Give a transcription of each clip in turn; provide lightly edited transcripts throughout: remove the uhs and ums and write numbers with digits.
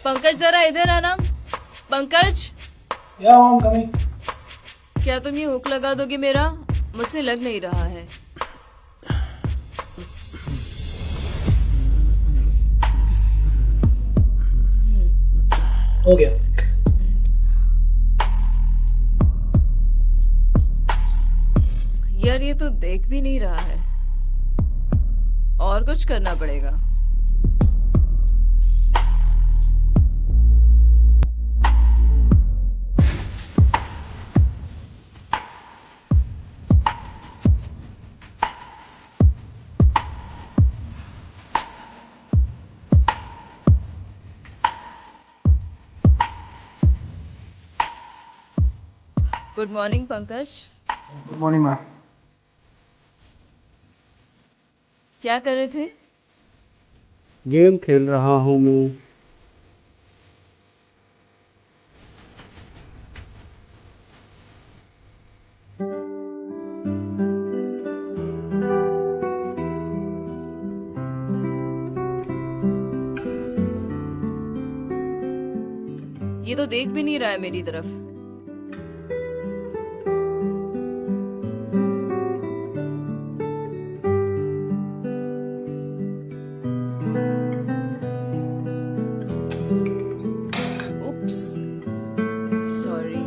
पंकज जरा इधर आना। पंकज, या हम कमिंग। क्या तुम ये हुक लगा दोगे मेरा? मुझसे लग नहीं रहा है। हो गया। यार ये तो देख भी नहीं रहा है, और कुछ करना पड़ेगा। Good morning Pankaj. Good morning ma'am. क्या कर रहे थे? गेम खेल रहा हूँ मैं। ये तो देख भी नहीं रहा है मेरी तरफ। उप्स, सॉरी।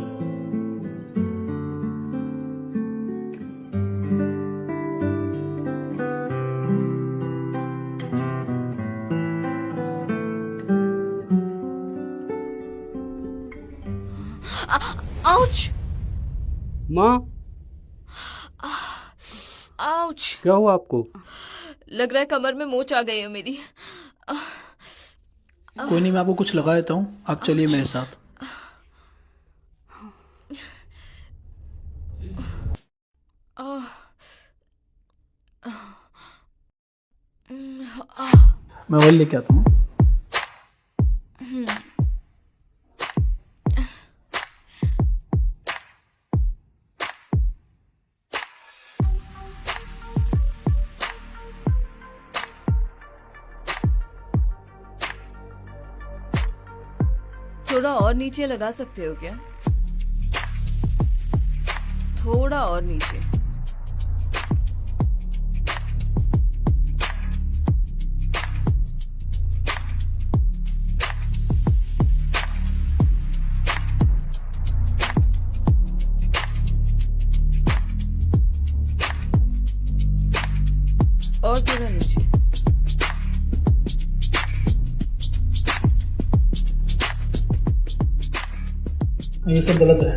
आउच! माँ, आउच! क्या हुआ आपको? लग रहा है कमर में मोच आ गई है मेरी। कोई नहीं, मैं आपको कुछ लगा देता हूँ, आप चलिए मेरे साथ। आह, मैं वही लेके आता हूँ। थोड़ा और नीचे लगा सकते हो क्या? थोड़ा और नीचे। और थोड़ा नीचे। ये सब गलत है।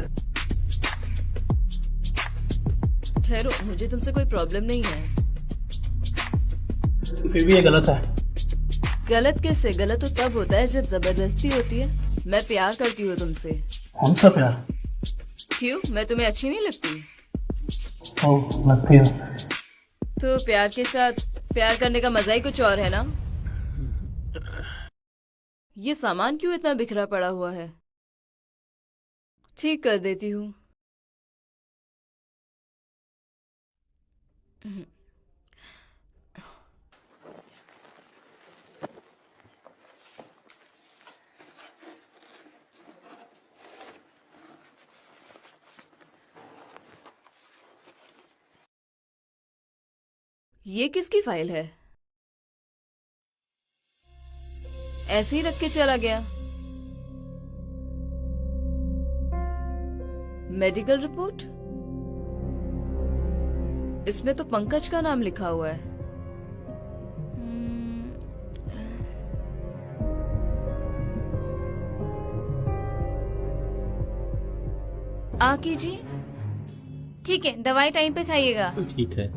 ठहरो, मुझे तुमसे कोई प्रॉब्लम नहीं है। फिर भी ये गलत है। गलत कैसे? गलत तो तब होता है जब जबरदस्ती होती है। मैं प्यार करती हूँ तुमसे। कौन सा प्यार? क्यों, मैं तुम्हें अच्छी नहीं लगती? ओह, लगती है। तो प्यार के साथ प्यार करने का मजा ही कुछ और है ना। ये सामान क्यों इतना बिखरा पड़ा हुआ है? ठीक कर देती हूँ। ये किसकी फाइल है? ऐसे ही रख के चला गया। Medical report? इसमें तो पंकज का नाम लिखा हुआ है। आकी जी, ठीक है, दवाई टाइम पे खाइएगा। ठीक है।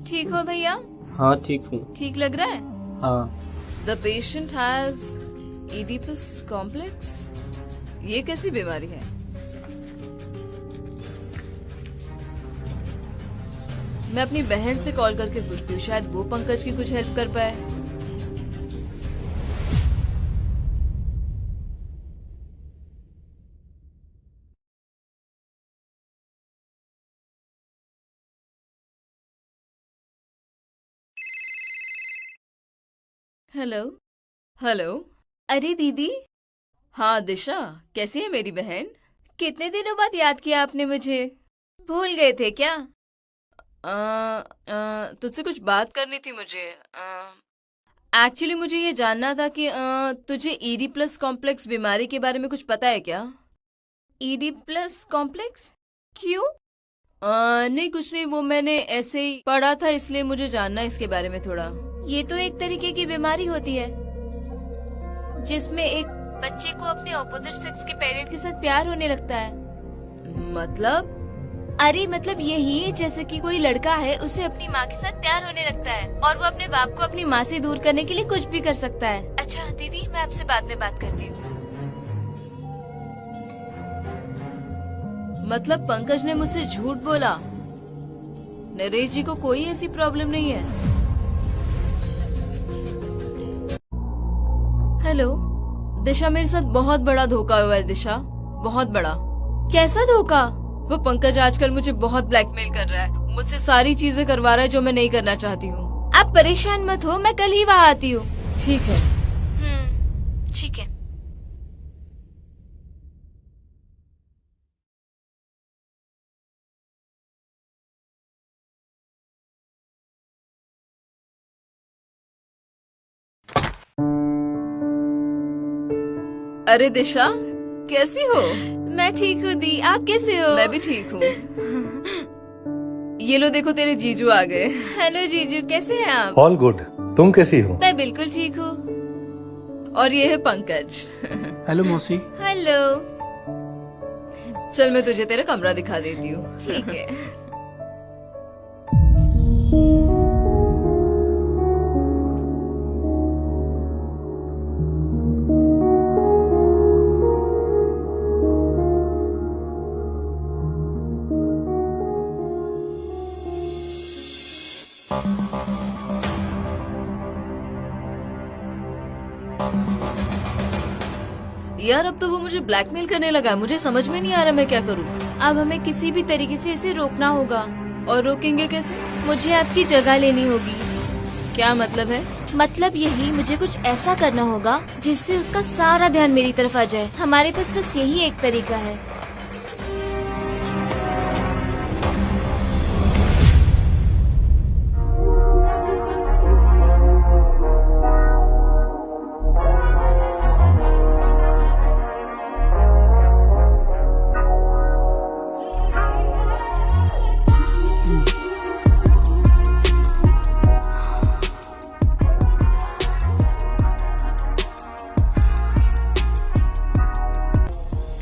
ठीक हो भैया? हाँ ठीक हूँ। ठीक लग रहा है? हाँ। The patient has Oedipus complex. ये कैसी बीमारी है? मैं अपनी बहन से कॉल करके पूछती हूँ, शायद वो पंकज की कुछ हेल्प कर पाए। हेलो। हेलो। अरे दीदी। हाँ दिशा, कैसी है मेरी बहन? कितने दिनों बाद याद किया आपने मुझे? भूल गए थे क्या? तुझसे कुछ बात करनी थी मुझे। एक्चुअली मुझे ये जानना था कि तुझे ईडी प्लस कॉम्प्लेक्स बीमारी के बारे में कुछ पता है क्या? ED plus complex? क्यों? नहीं कुछ नहीं, वो मैंने ऐसे ही पढ़ा था, इसलिए मुझे जानना है इसके बारे में थोड़ा। ये तो एक तरीके की बीमारी होती है जिसमें एक बच्चे को अपने ऑपोजिट सेक्स के पेरेंट के साथ प्यार होने लगता है। मतलब? अरे मतलब यही, जैसे कि कोई लड़का है, उसे अपनी माँ के साथ प्यार होने लगता है और वो अपने बाप को अपनी माँ से दूर करने के लिए कुछ भी कर सकता है। अच्छा दीदी, मैं आपसे बाद में बात करती हूँ। मतलब पंकज ने मुझसे झूठ बोला? नरेश जी को कोई ऐसी प्रॉब्लम नहीं है? हेलो दिशा, मेरे साथ बहुत बड़ा धोखा हुआ है दिशा, बहुत बड़ा। कैसा धोखा? वो पंकज आजकल मुझे बहुत ब्लैकमेल कर रहा है, मुझसे सारी चीजें करवा रहा है जो मैं नहीं करना चाहती हूँ। आप परेशान मत हो, मैं कल ही वहाँ आती हूँ। ठीक है। ठीक है। अरे दिशा, कैसी हो? मैं ठीक हूँ दी, आप कैसे हो? मैं भी ठीक हूँ। ये लो देखो, तेरे जीजू आ गए। हेलो जीजू, कैसे हैं आप? All good. तुम कैसी हो? मैं बिल्कुल ठीक हूँ। और ये है पंकज। हेलो मौसी। हेलो। चल मैं तुझे तेरा कमरा दिखा देती हूँ। ठीक है। यार अब तो वो मुझे ब्लैकमेल करने लगा है, मुझे समझ में नहीं आ रहा मैं क्या करूँ। अब हमें किसी भी तरीके से इसे रोकना होगा। और रोकेंगे कैसे? मुझे आपकी जगह लेनी होगी। क्या मतलब है? मतलब यही, मुझे कुछ ऐसा करना होगा जिससे उसका सारा ध्यान मेरी तरफ आ जाए। हमारे पास बस यही एक तरीका है।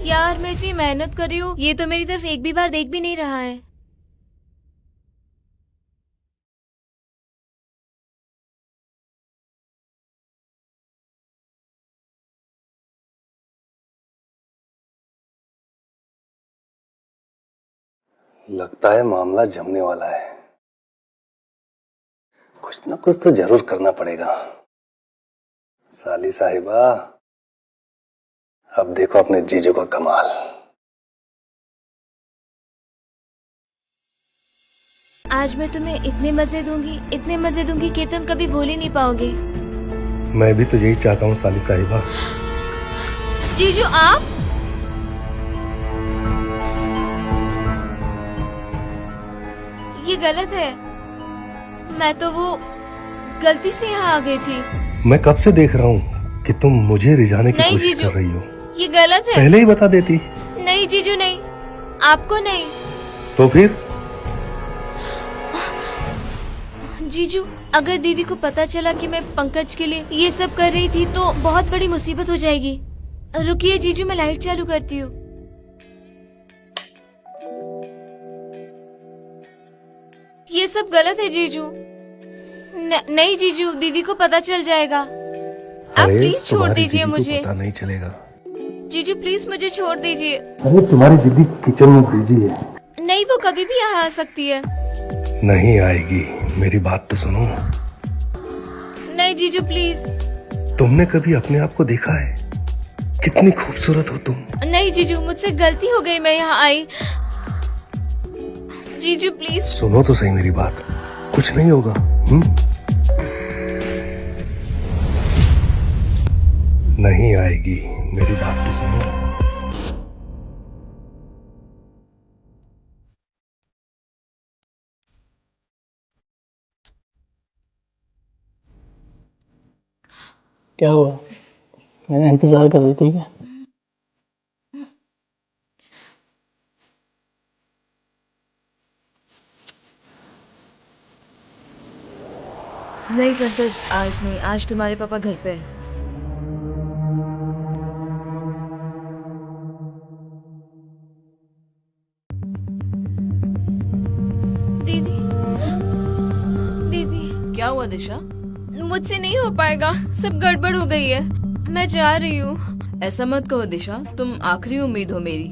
यार मैं इतनी मेहनत कर रही हूँ, ये तो मेरी तरफ एक भी बार देख भी नहीं रहा है। लगता है मामला जमने वाला है। कुछ ना कुछ तो जरूर करना पड़ेगा। साली साहिबा, अब देखो अपने जीजू का कमाल। आज मैं तुम्हें इतने मजे दूंगी कि तुम कभी भूल ही नहीं पाओगे। मैं भी तो यही चाहता हूँ साली साहिबा। जीजू आप? ये गलत है। मैं तो वो गलती से यहाँ आ गई थी। मैं कब से देख रहा हूँ कि तुम मुझे रिझाने की कोशिश कर रही हो। ये गलत है। पहले ही बता देती। नहीं जीजू नहीं, आपको नहीं। तो फिर? जीजू, अगर दीदी को पता चला कि मैं पंकज के लिए ये सब कर रही थी तो बहुत बड़ी मुसीबत हो जाएगी। रुकिए जीजू, मैं लाइट चालू करती हूँ। ये सब गलत है जीजू। नहीं जीजू, दीदी को पता चल जाएगा। आप प्लीज छोड़ दीजिए मुझे। पता नहीं चलेगा। जीजू प्लीज मुझे छोड़ दीजिए। अरे तुम्हारी दीदी किचन में बिजी है। नहीं, वो कभी भी यहाँ आ सकती है। नहीं आएगी, मेरी बात तो सुनो। नहीं जीजू प्लीज। तुमने कभी अपने आप को देखा है? कितनी खूबसूरत हो तुम। नहीं जीजू, मुझसे गलती हो गई, मैं यहाँ आई। जीजू प्लीज। सुनो तो सही मेरी बात, कुछ नहीं होगा। नहीं आएगी, मेरी बात तो सुनो। क्या हुआ? मैंने इंतजार कर रही थी क्या? नहीं पंकज, आज नहीं। आज तुम्हारे पापा घर पे है। दीदी, दीदी। क्या हुआ दिशा? मुझसे नहीं हो पाएगा, सब गड़बड़ हो गई है। मैं जा रही हूँ। ऐसा मत कहो दिशा, तुम आखिरी उम्मीद हो मेरी।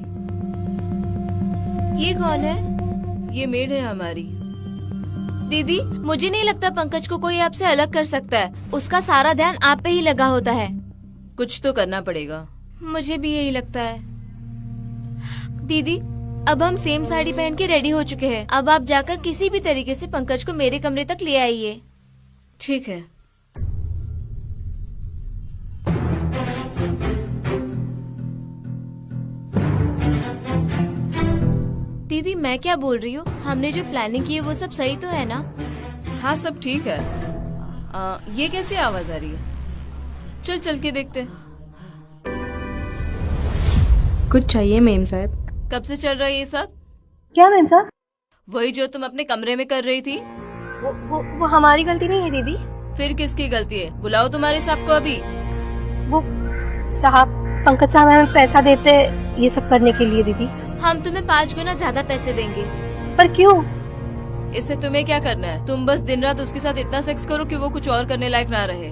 ये कौन है? ये मेड है हमारी। दीदी, मुझे नहीं लगता पंकज को कोई आपसे अलग कर सकता है। उसका सारा ध्यान आप पे ही लगा होता है। कुछ तो करना पड़ेगा। मुझे भी यही लगता है। दीदी, अब हम सेम साड़ी पहन के रेडी हो चुके हैं। अब आप जाकर किसी भी तरीके से पंकज को मेरे कमरे तक ले आइए। ठीक है। दीदी, मैं क्या बोल रही हूँ? हमने जो प्लानिंग की है वो सब सही तो है ना? हाँ, सब ठीक है। ये कैसी आवाज आ रही है? चल चल के देखते हैं। कुछ चाहिए मेम साहब? कब से चल रहा है ये सब? क्या मैम साहब? वही जो तुम अपने कमरे में कर रही थी। वो हमारी गलती नहीं है दीदी। फिर किसकी गलती है? बुलाओ तुम्हारे साहब को अभी। वो साहब, पंकज साहब हमें पैसा देते ये सब करने के लिए दीदी। हम तुम्हें 5 गुना ज्यादा पैसे देंगे। पर क्यों? इससे तुम्हें क्या करना है? तुम बस दिन रात उसके साथ इतना सेक्स करो कि वो कुछ और करने लायक ना रहे।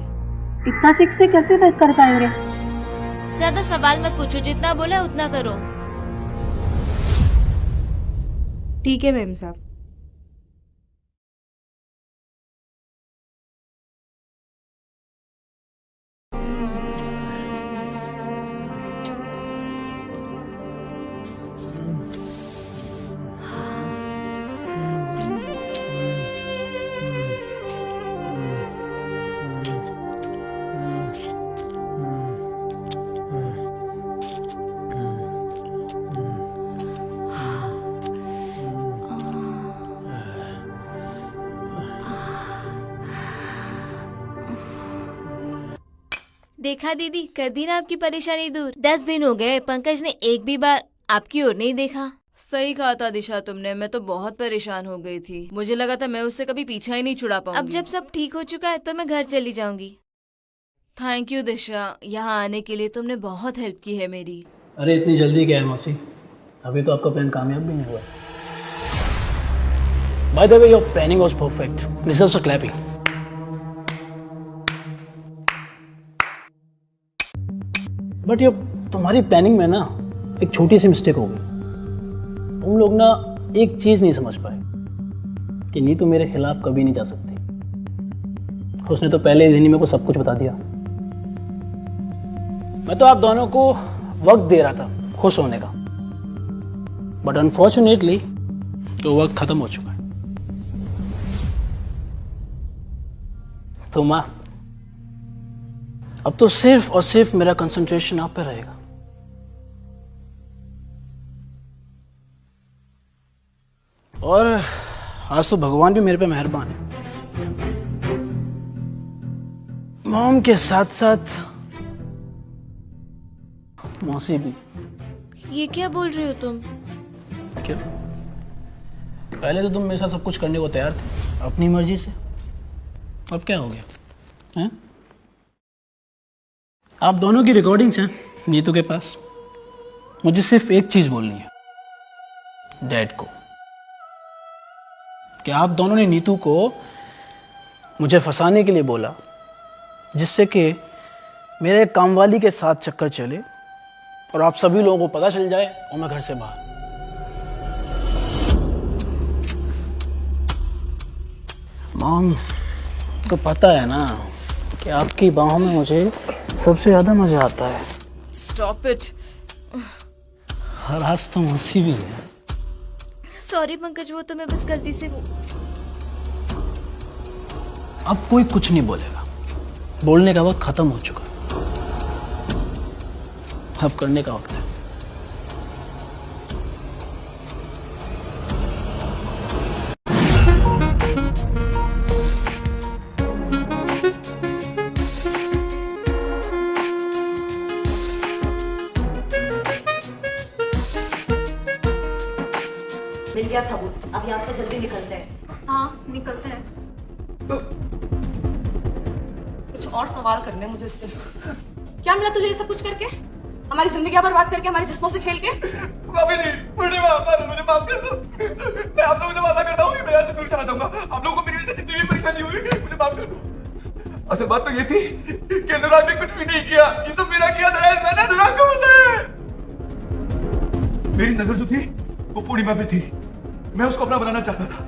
इतना सिक्स से कैसे कर पाएंगे? ज्यादा सवाल मत पूछो, जितना बोला उतना करो। ठीक है मेम साहब। देखा दीदी, कर दी ना आपकी परेशानी दूर। 10 दिन हो गए, पंकज ने एक भी बार आपकी ओर नहीं देखा। सही कहा था दिशा तुमने। मैं तो बहुत परेशान हो गई थी। मुझे लगा था मैं उससे कभी पीछा ही नहीं छुड़ा पाऊंगी। अब जब सब ठीक हो चुका है तो मैं घर चली जाऊंगी। थैंक यू दिशा, यहाँ आने के लिए तुमने बहुत हेल्प की है मेरी। अरे इतनी जल्दी क्या है मौसी? अभी तो आपका प्लान कामयाब भी नहीं हुआ। By the way, your planning was perfect. Deserves a clapping. But ये तुम्हारी प्लानिंग में ना एक छोटी सी मिस्टेक हो गई। तुम लोग ना एक चीज नहीं समझ पाए कि नीतू मेरे खिलाफ कभी नहीं जा सकती। उसने तो पहले ही दिन ही मेरे को सब कुछ बता दिया। मैं तो आप दोनों को वक्त दे रहा था खुश होने का, बट अनफॉर्चुनेटली तो वक्त खत्म हो चुका है। तो माँ, अब तो सिर्फ और सिर्फ मेरा कंसंट्रेशन आप पे रहेगा। और आज तो भगवान भी मेरे पे मेहरबान है। मॉम के साथ साथ मौसी भी। ये क्या बोल रही हो तुम? क्यों? पहले तो तुम मेरे साथ सब कुछ करने को तैयार थे अपनी मर्जी से। अब क्या हो गया हैं? आप दोनों की रिकॉर्डिंग्स हैं नीतू के पास। मुझे सिर्फ एक चीज बोलनी है डैड को, कि आप दोनों ने नीतू को मुझे फंसाने के लिए बोला, जिससे कि मेरे कामवाली के साथ चक्कर चले और आप सभी लोगों को पता चल जाए और मैं घर से बाहर। मॉम को पता है ना कि आपकी बाहों में मुझे सबसे ज्यादा मजा आता है। Stop it. हर आज तो मौसी भी है। सॉरी पंकज, वो तो मैं बस गलती से। अब कोई कुछ नहीं बोलेगा। बोलने का वक्त खत्म हो चुका। अब करने का वक्त है। मिल गया सबूत, अब यहाँ से जल्दी निकलते हैं। हाँ निकलते हैं। कुछ और सवाल करने मुझे इससे। क्या मिला तुझे ये सब कुछ करके? हमारी जिंदगी बर्बाद करके, हमारे जिस्मों से खेल के? भाभी जी, मुझे माफ कर दो। मैं आप लोगों से वादा करता हूँ कि मैं यहाँ से दूर चला जाऊंगा। आप लोगों को मेरी वजह से जितनी भी परेशानी हुई, मुझे माफ कर दो। असल बात तो ये थी कि अनुराग ने कुछ भी नहीं किया, ये सब मेरा किया था। मैंने अनुराग को फंसाया। मेरी नजर जो थी वो पूर्णिमा पे थी। मैं उसको अपना बनाना चाहता था,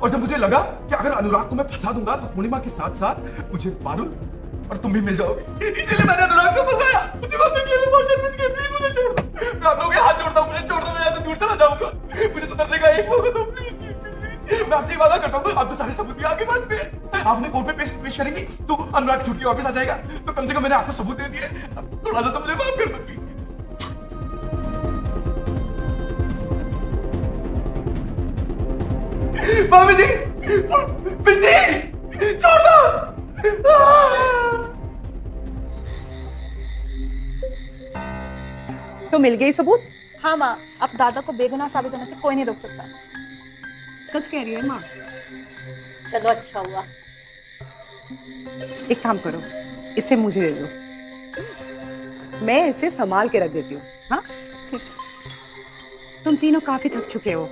और जब मुझे लगा कि अगर अनुराग को मैं फंसा दूंगा तो पूर्णिमा के साथ साथ मुझे पारुल और तुम भी मिल जाओगे, इसलिए मैंने अनुराग को फंसाया। मुझे माफ कीजिए, मैं बहुत शर्मिंदा हूं, प्लीज मुझे छोड़ दो। मैं आप लोगों के हाथ जोड़ता हूं, मुझे छोड़ दो, मैं यहाँ से दूर चला जाऊंगा। मुझे सुधरने का एक मौका दो प्लीज। मैं आपसे ही वादा करता हूँ, आप तो सारे सबूत भी आपके पास में है। आपने कोर्ट में पेश करेंगी तो अनुराग छूट के वापस आ जाएगा। तो कम से कम मैंने आपको सबूत दे दिए, थोड़ा सा तो मुझे माफ कर दो प्लीज। भाभी जी, बिल्ली छोड़ दो। तो मिल गई सबूत? हाँ माँ, अब दादा को बेगुनाह साबित होने से कोई नहीं रोक सकता। सच कह रही है माँ? चलो अच्छा हुआ। एक काम करो, इसे मुझे दे दो, मैं इसे संभाल के रख देती हूँ। हाँ ठीक। तुम तीनों काफी थक चुके हो,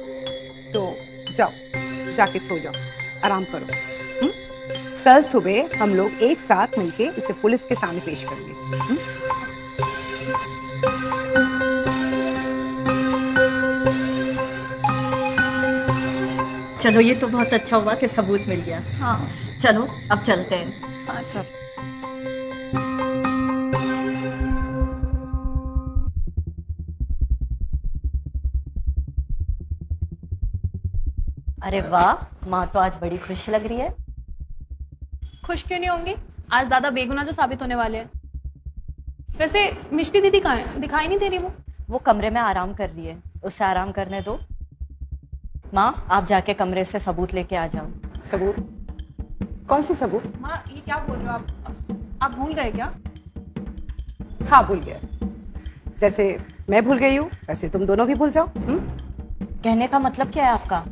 तो जाओ, जाके सो जाओ, आराम करो। कल सुबह हम लोग एक साथ मिलके इसे पुलिस के सामने पेश करेंगे। चलो ये तो बहुत अच्छा हुआ कि सबूत मिल गया। हाँ चलो अब चलते हैं। हाँ चल। अरे वाह, माँ तो आज बड़ी खुश लग रही है। खुश क्यों नहीं होंगी? आज दादा बेगुनाह जो साबित होने वाले हैं। वैसे मिष्टी दीदी कहाँ है? दिखाई नहीं दे रही वो कमरे में आराम कर रही है, उसे आराम करने दो। माँ आप जाके कमरे से सबूत लेके आ जाओ। सबूत? कौन सी सबूत? माँ ये क्या बोल रहे हो आप भूल गए क्या? हाँ भूल गया। जैसे मैं भूल गई हूँ वैसे तुम दोनों भी भूल जाओ। कहने का मतलब क्या है आपका?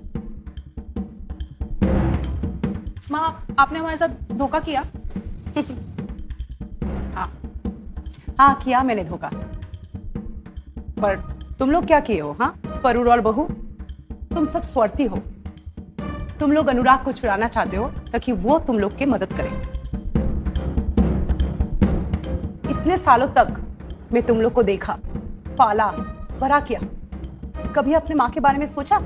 माँ आपने हमारे साथ धोखा किया। हाँ किया मैंने धोखा, पर तुम लोग क्या किए हो? हाँ परुर और बहू, तुम सब स्वार्थी हो। तुम लोग अनुराग को छुड़ाना चाहते हो ताकि वो तुम लोग की मदद करे। इतने सालों तक मैं तुम लोग को देखा, पाला, बड़ा किया। कभी अपने माँ के बारे में सोचा?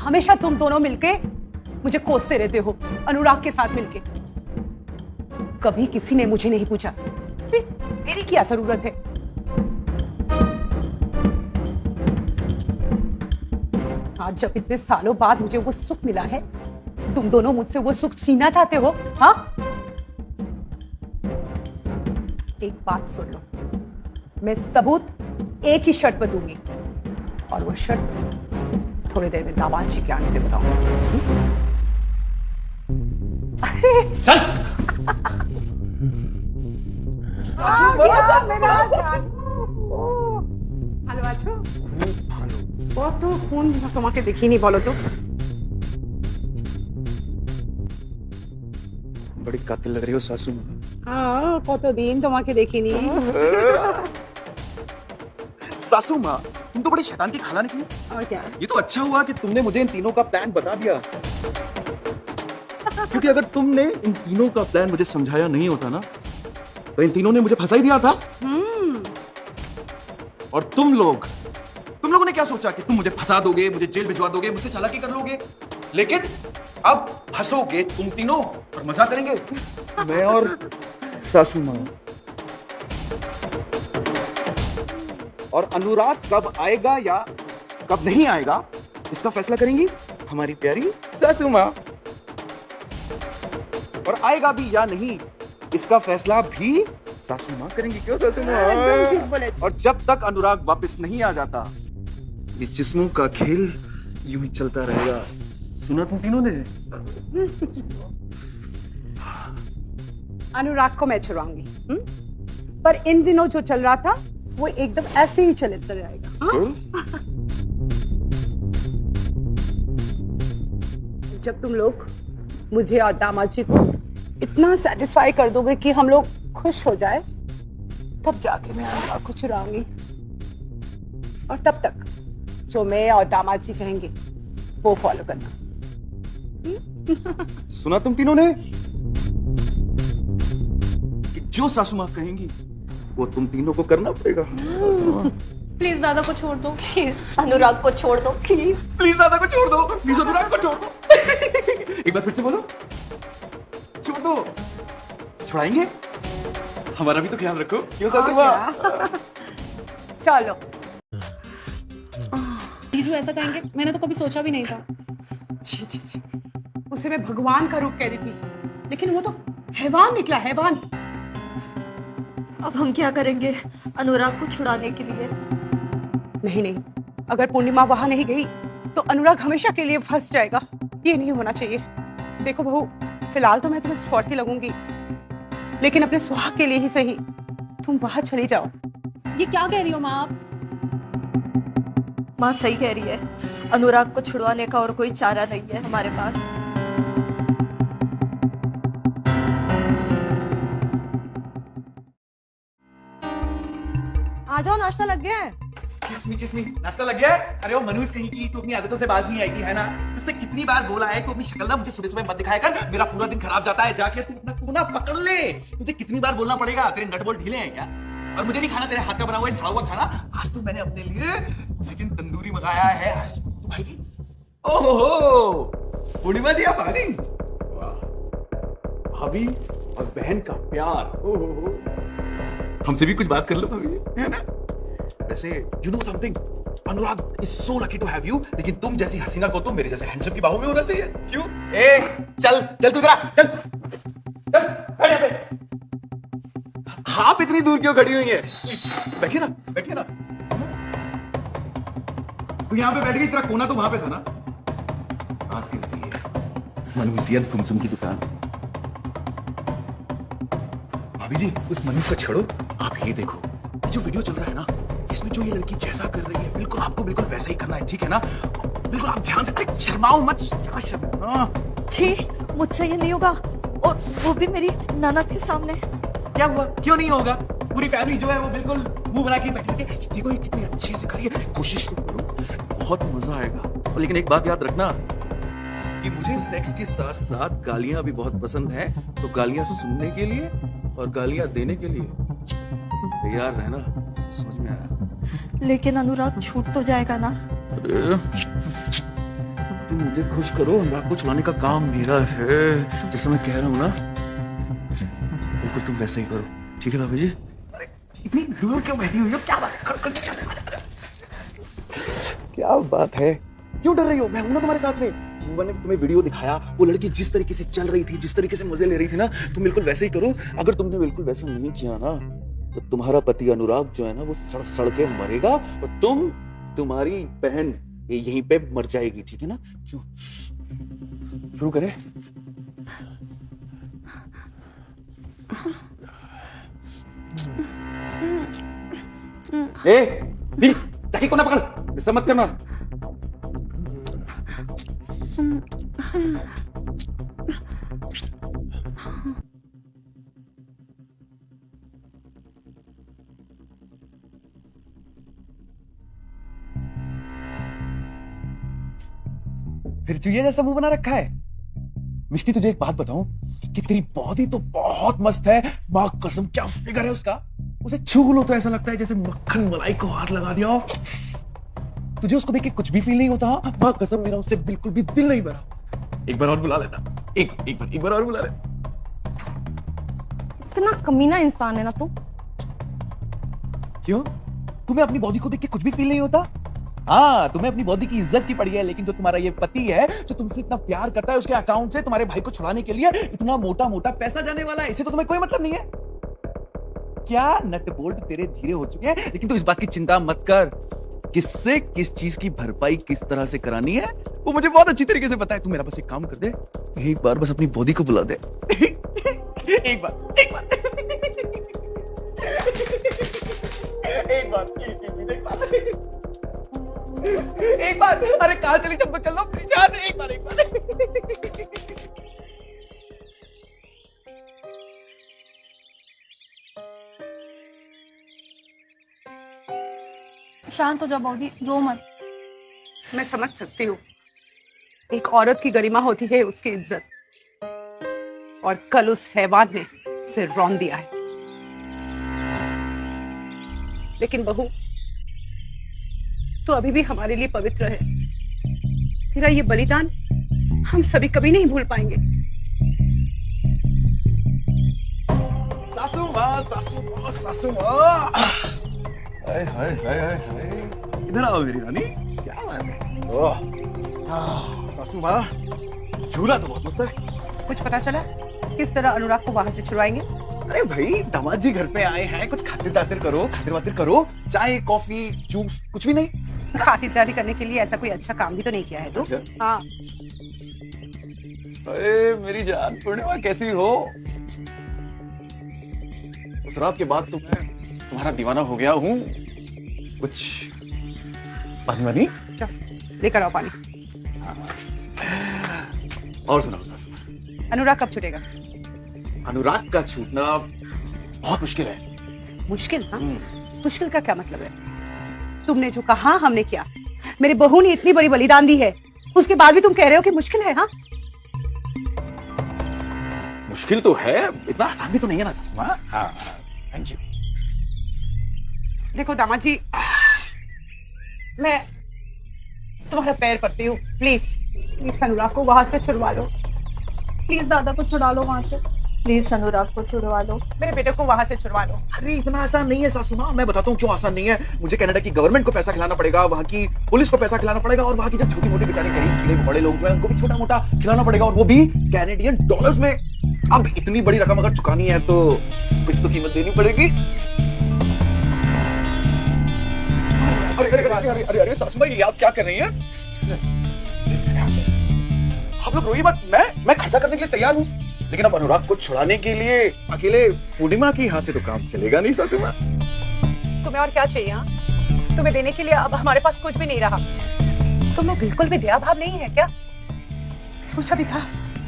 हमेशा तुम दोनों मिलके मुझे कोसते रहते हो, अनुराग के साथ मिलके। कभी किसी ने मुझे नहीं पूछा मेरी क्या जरूरत है। आज जब इतने सालों बाद मुझे वो सुख मिला है, तुम दोनों मुझसे वो सुख छीनना चाहते हो? हाँ एक बात सुन लो, मैं सबूत एक ही शर्त पर दूंगी, और वो शर्त थोड़ी देर में दामाद जी के आने पे बताऊंगा। ভালো আছো? কতক্ষণ তোমাকে দেখিনি বলো তো? बड़ी कातिल लग रही हो सासू। हाँ কতদিন তোমাকে দেখিনি। सासू माँ, तुम तो बड़ी शैतान की खाला निकली। और क्या? ये तो अच्छा हुआ कि तुमने मुझे इन तीनों का प्लान बता दिया, क्योंकि अगर तुमने इन तीनों का प्लान मुझे समझाया नहीं होता ना, तो इन तीनों ने मुझे फंसा ही दिया था। और तुम लोगों ने क्या सोचा कि तुम मुझे फंसा दोगे, मुझे जेल भिजवा दोगे, मुझसे चालाकी कर लोगे। लेकिन अब फंसोगे तुम तीनों और मजा करेंगे मैं और सासू माँ। और अनुराग कब आएगा या कब नहीं आएगा, इसका फैसला करेंगी हमारी प्यारी सासू माँ। और आएगा भी या नहीं, इसका फैसला भी सासू माँ करेंगी क्यों सासू माँ? एकदम ठीक बोले। और जब तक अनुराग वापस नहीं आ जाता ये जिस्मों का खेल यूं ही चलता रहेगा। सुना तुम तीनों ने? अनुराग को मैं छुड़ाऊंगी, पर इन दिनों जो चल रहा था वो एकदम ऐसे ही चलता रहेगा। हाँ? जब तुम लोग मुझे और दामाद जी को इतना सेटिस्फाई कर दोगे कि हम लोग खुश हो जाए, तब जाके मैं अनुराग को चुराऊंगी। और तब तक जो मैं और दामाद जी कहेंगे वो फॉलो करना। सुना तुम तीनों ने कि जो सासू माँ कहेंगी वो तुम तीनों को करना पड़ेगा। प्लीज दादा को छोड़ दो। प्लीज अनुराग को छोड़ दो, प्लीज। प्लीज दादा को छोड़ दो, प्लीज अनुराग को छोड़ दो। एक बार फिर से बोलो, छोड़ दो। छुड़ाएंगे? हमारा भी तो ख्याल रखो, क्यों सासू माँ? चलो। जीजू ऐसा कहेंगे मैंने तो कभी सोचा भी नहीं था। जी जी जी, उसे मैं भगवान का रूप कह रही थी, लेकिन वो तो हैवान निकला, हैवान। अब हम क्या करेंगे अनुराग को छुड़ाने के लिए? नहीं नहीं, अगर पूर्णिमा वहां नहीं गई तो अनुराग हमेशा के लिए फंस जाएगा। ये नहीं होना चाहिए। देखो बहू, फिलहाल तो मैं तुम्हें स्वार्थी लगूंगी, लेकिन अपने सुहाग के लिए ही सही तुम वहां चली जाओ। ये क्या कह रही हो माँ आप? माँ सही कह रही है, अनुराग को छुड़वाने का और कोई चारा नहीं है हमारे पास। आ जाओ, नाश्ता लग गया है। किसमी नाश्ता लग गया है? अरे वो मनुष्य कहीं की, तू अपनी आदतों से बाज नहीं आएगी, है ना? तुझसे कितनी बार बोला है कि अपनी शक्ल ना मुझे सुबह सुबह मत दिखाया कर, मेरा पूरा दिन खराब जाता है। जाके तू अपना कोना पकड़ ले। तुझे कितनी बार बोलना पड़ेगा? तेरे नट बोल्ट ढीले हैं क्या? और मुझे नहीं खाना तेरे हाथ का बना हुआ सड़ा हुआ खाना। आज तो मैंने अपने लिए चिकन तंदूरी मंगाया है, आज तू खाएगी? ओहो, पूर्णिमा जी आप आ गई। भाभी और बहन का प्यार। ओहो, हमसे भी कुछ बात कर लो भाभी, है ना? वैसे you know something, Anurag is so lucky to have you, लेकिन तुम जैसी हसीना को तो मेरे जैसे हैंडसम की बाहों में होना चाहिए। क्यों? ए चल चल तू इधर, चल चल खड़े यहाँ पे। आप इतनी दूर क्यों खड़ी हुई है? बैठिए ना, बैठिए ना। तू यहाँ पे बैठ गई, तेरा कोना तो वहां पे था ना। आती होती है मनुष्यन कुमसुम की दुकान। भाभी जी उस मनुष्य को छोड़ो, आप ये देखो, ये जो वीडियो चल रहा है ना, इसमें जो ये लड़की जैसा कर रही है बिल्कुल आपको बिल्कुल वैसा ही करना है, ठीक है ना? बिल्कुल आप ध्यान से, शर्माओ मत। क्या शर्मा? छी, मुझसे ये नहीं होगा, और वो भी मेरी ननद के सामने। क्या हुआ? क्यों नहीं होगा? पूरी फैमिली जो है वो बिल्कुल मुंह बना के बैठी थी। देखो ये कितनी अच्छे से करिए, कोशिश तो करो, बहुत मजा आएगा। लेकिन एक बात याद रखना कि मुझे सेक्स के साथ साथ गालियां भी बहुत पसंद है, तो गालियां सुनने के लिए और गालियां देने के लिए तैयार रहना। समझ में आया? लेकिन अनुराग छूट तो जाएगा ना? तुम मुझे खुश करो, अनुराग को छुड़ाने का काम मेरा है। जैसे मैं कह रहा हूँ ना, बिल्कुल तुम वैसे ही करो, ठीक है भाभी जी? अरे इतनी दूर क्यों बैठी हुई हो? क्या बात है? क्या बात है? क्यों डर रही हो? मैं हूं ना तुम्हारे साथ में। मैंने तुम्हें वीडियो दिखाया, वो लड़की जिस तरीके से चल रही थी, जिस तरीके से मजे ले रही थी ना, तुम बिल्कुल वैसे ही करो। अगर तुमने बिल्कुल वैसा नहीं किया ना, तो तुम्हारा पति अनुराग जो है ना, वो सड़ सड़ के मरेगा और तुम्हारी बहन यहीं पे मर जाएगी, ठीक है ना? क्यों? शुरू करें? ताकि को ना पकड़, गुस्सा मत करना। फिर चुहिया जैसा मुंह बना रखा है। मिष्टी तुझे एक बात बताऊं कि तेरी बॉडी तो बहुत मस्त है, मां कसम क्या फिगर है उसका। उसे छू लो तो ऐसा लगता है जैसे मक्खन मलाई को हाथ लगा दिया हो। तुझे उसको देख के कुछ भी फील नहीं होता? मां कसम मेरा उससे बिल्कुल भी दिल नहीं भरा। एक बार और बुला लेना, एक बार और बुला ले। इतना कमीना इंसान है ना तू। क्यों? तुम्हें अपनी बॉडी को देख के कुछ भी फील नहीं होता? हाँ, तुम्हें अपनी बॉडी की इज्जत की पड़ी है, लेकिन जो तुम्हारा ये पति है, जो तुमसे इतना प्यार करता है, उसके अकाउंट से तुम्हारे भाई को छुड़ाने के लिए इतना मोटा मोटा पैसा जाने वाला है। इससे तो तुम्हें कोई मतलब नहीं है। क्या नट बोल्ट तेरे धीरे हो चुके हैं, लेकिन तू इस बात की चिंता मत कर, किससे किस चीज की भरपाई किस तरह से करानी है वो मुझे बहुत अच्छी तरीके से पता है। तू मेरा बस एक काम कर दे, एक बार बस अपनी बॉडी को बुला दे। एक बार अरे कहाँ चली चंपक, चल लो प्लीज यार, एक बार शांत हो जाओ बॉडी, रो मत। मैं समझ सकती हूँ, एक औरत की गरिमा होती है उसकी इज्जत, और कल उस हैवान ने उसे रौंद दिया है। लेकिन बहू, तो अभी भी हमारे लिए पवित्र है। तेरा ये बलिदान हम सभी कभी नहीं भूल पाएंगे। सासू माँ, सासू माँ, सासू माँ, हाय हाय हाय हाय, इधर आओ मेरी रानी, क्या बात है। ओह, सासू माँ, झूला तो बहुत मस्त है। कुछ पता चला किस तरह अनुराग को वहां से छुड़वाएंगे? अरे भाई, दामाद जी घर पे आए हैं, कुछ खातिर वातिर करो, चाय कॉफी जूस कुछ भी नहीं। खातिरदारी करने के लिए ऐसा कोई अच्छा काम भी तो नहीं किया है तू। अच्छा। हाँ, अरे मेरी जान पूर्णिमा, कैसी हो? उस रात के बाद तो मैं तुम्हारा दीवाना हो गया हूँ। कुछ पानी वानी लेकर आओ पानी। और सुनाओ सासू, अनुराग कब छूटेगा? अनुराग का छूटना बहुत मुश्किल है। मुश्किल? हाँ, मुश्किल का क्या मतलब है? तुमने जो कहा हमने किया, मेरी बहू ने इतनी बड़ी बलिदान दी है, उसके बाद भी तुम कह रहे हो कि मुश्किल है? हाँ, मुश्किल तो है, इतना आसान भी तो नहीं है ना सासू माँ। हाँ, थैंक यू। देखो दामाद जी, मैं तुम्हारा पैर पड़ती हूँ, प्लीज अनुराग को वहां से छुड़वा लो। प्लीज दादा को छुड़ा लो वहां से। प्लीज अनुराग को छुड़वा लो, मेरे बेटे को वहां से छुड़वा लो। अरे इतना आसान नहीं है सासू माँ, मैं बताता हूँ क्यों आसान नहीं है। मुझे कनाडा की गवर्नमेंट को पैसा खिलाना पड़ेगा, वहाँ की पुलिस को पैसा खिलाना पड़ेगा, और वहाँ की जब छोटी मोटी बेचारे गरीब कीड़े बड़े लोग जो है उनको भी छोटा मोटा खिलाना पड़ेगा, और वो भी कैनेडियन डॉलर्स में। अब इतनी बड़ी रकम अगर चुकानी है तो कुछ तो कीमत देनी पड़ेगी। अरे अरे अरे अरे अरे अरे सासू माँ, ये आप क्या कर रही हैं? आप लोग रोइए मत, मैं खर्चा करने के लिए तैयार हूँ, लेकिन अब अनुराग को छुड़ाने के लिए अकेले पूर्णिमा की हाथ से तो काम चलेगा नहीं सासू माँ। तुम्हें और क्या चाहिए? हाँ, तुम्हें देने के लिए अब हमारे पास कुछ भी नहीं रहा। तुम्हें बिल्कुल भी दया भाव नहीं है क्या? सोचा भी था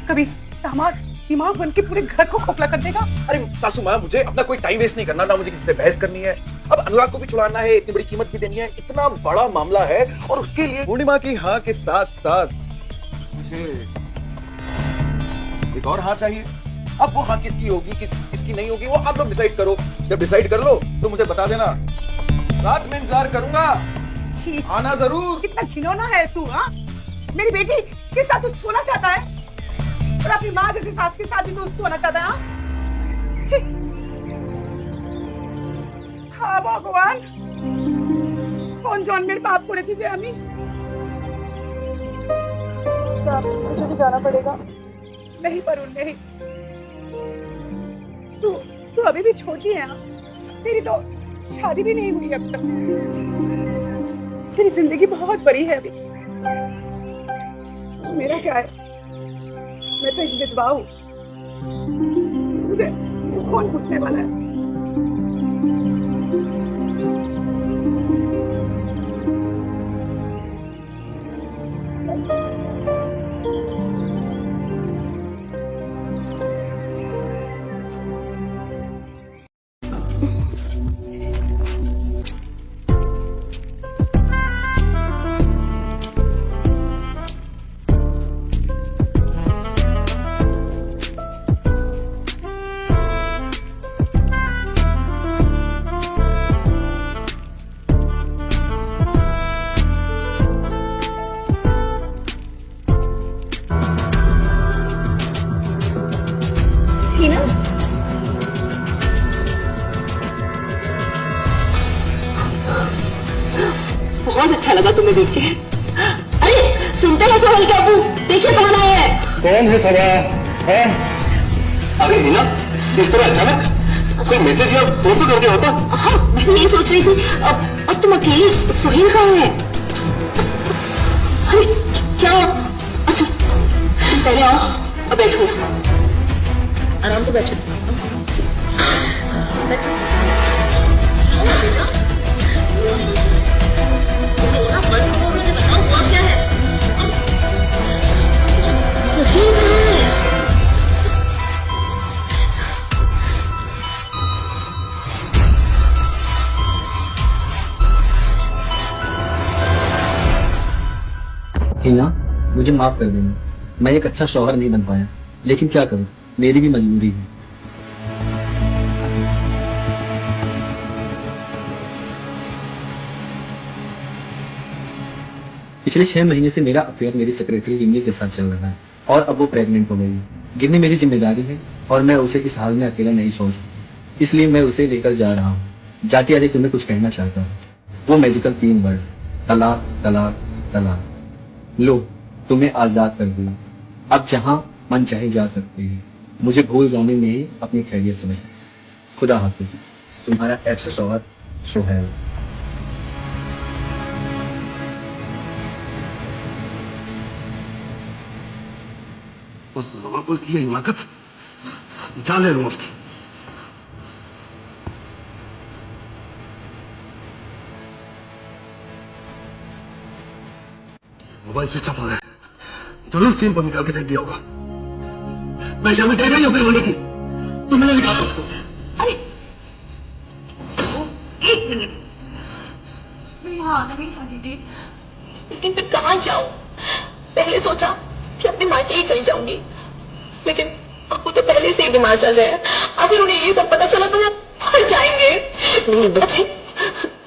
कभी दामाद दिमाग बन के पूरे घर को खोखला कर देगा। अरे सासू माँ, मुझे अपना कोई टाइम वेस्ट नहीं करना, ना मुझे किसी से बहस करनी है। अब अनुराग को भी छुड़ाना है, इतनी बड़ी कीमत भी देनी है, इतना बड़ा मामला है, और उसके लिए पूर्णिमा की हाँ के साथ साथ मुझे एक और हाँ चाहिए। अब वो हाँ किसकी होगी, किसकी नहीं होगी, वो आप लोग डिसाइड करो। जब डिसाइड कर लो तो मुझे बता देना, रात में इंतजार करूंगा, आना जरूर। कितना घिनौना है तू। हाँ, मेरी बेटी के साथ तू सोना चाहता है, और अपनी माँ जैसी सास के साथ भी तू सोना चाहता है? हाँ भगवान, कौन जॉन मेरे बाप को चीजें हमी, मुझे भी जाना पड़ेगा। नहीं परुण नहीं, तू अभी भी छोटी है। तेरी तो शादी भी नहीं हुई अब तक, तेरी जिंदगी बहुत बड़ी है अभी। मेरा क्या है, मैं तो एक विधवा हूँ, मुझे कौन पूछने वाला है? बहुत अच्छा लगा तुम्हें देख के। अरे सुनते हैं सोहेल के अबू, देखिए कौन आए हैं। कौन है सबा? है अरे मीना, इस तरह अचानक? कोई मैसेज या फोन तो करके होता। हाँ मैं यही सोच रही थी। अब तुम अकेले, सोहेल कहाँ है? अरे क्या? अच्छा तुम पहले आओ, अब बैठो, आराम से बैठो। मुझे बताओ हुआ क्या है? सोहेल कहाँ है? हिना, मुझे माफ कर देना, मैं एक अच्छा शौहर नहीं बन पाया, लेकिन क्या करूं, मेरी भी मजबूरी है। पिछले 6 महीने से मेरा अफेयर मेरी सेक्रेटरी गिन्नी के साथ चल रहा है और अब वो प्रेग्नेंट हो गई है। गिन्नी मेरी जिम्मेदारी है और मैं उसे इस हाल में अकेला नहीं छोड़ सकता, इसलिए मैं उसे लेकर जा रहा हूँ। जाते आते तुम्हें कुछ कहना चाहता हूँ, वो मैजिकल 3 वर्ड, तलाक तलाक तलाक। लो, तुम्हें आजाद कर दिया, अब जहां मन चाहे जा सकते हैं। मुझे भूल जाने में ही अपनी खैरियत समझ। खुदा हाफिज, तुम्हारा एक्स शौहर सोहेल। उस लोगों को की हिमाकत जान ले लूं उसकी। मोबाइल स्विच ऑफ हो रहा है, जरूर सिम पर निकाल के देख दिया होगा। मैं शामिल दे रही हूँ अपने होने की, तो मैंने निकाला उसको। अरे 1 मिनट, मैं यहाँ आना नहीं चाहती थी, लेकिन फिर कहाँ जाऊँ? पहले सोचा कि अपने मायके ही चली जाऊंगी, लेकिन अबू तो पहले से ही बीमार चल रहे हैं। अगर उन्हें ये सब पता चला तो वो मर जाएंगे। नहीं बच्चे,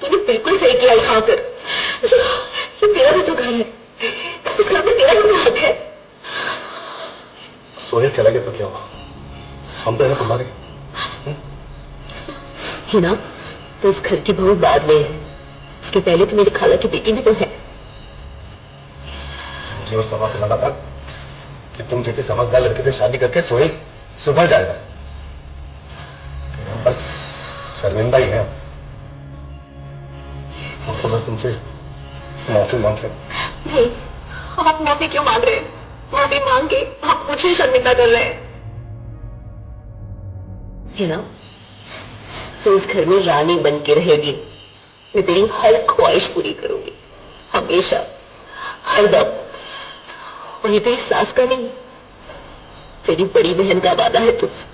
तूने बिल्कुल सही किया यहाँ आकर। ये तेरा भी तो घर है, तो घर में तेरा भी हक है। सोहेल चला गया तो क्या हुआ? हम तो है तुम्हारे। हिना, तो इस घर की बहू बाद में है, इसके पहले तो मेरी खाला की बेटी भी तो है। मुझे उस समय लगा था कि तुम जैसे समझदार लड़के से शादी करके सोहेल सुधर जाएगा, बस शर्मिंदा ही है। तो मैं तुमसे माफी मांग सकता। नहीं, आप माफी क्यों मांग रहे हैं? माफी मांग के आप मुझे शर्मिंदा कर रहे हैं। हिना, तो इस घर में रानी बन के रहेगी। मैं तेरी हर ख्वाहिश पूरी करूंगी, हमेशा, हर दम। और ये तेरी सास का नहीं, तेरी बड़ी बहन का वादा है तुझसे।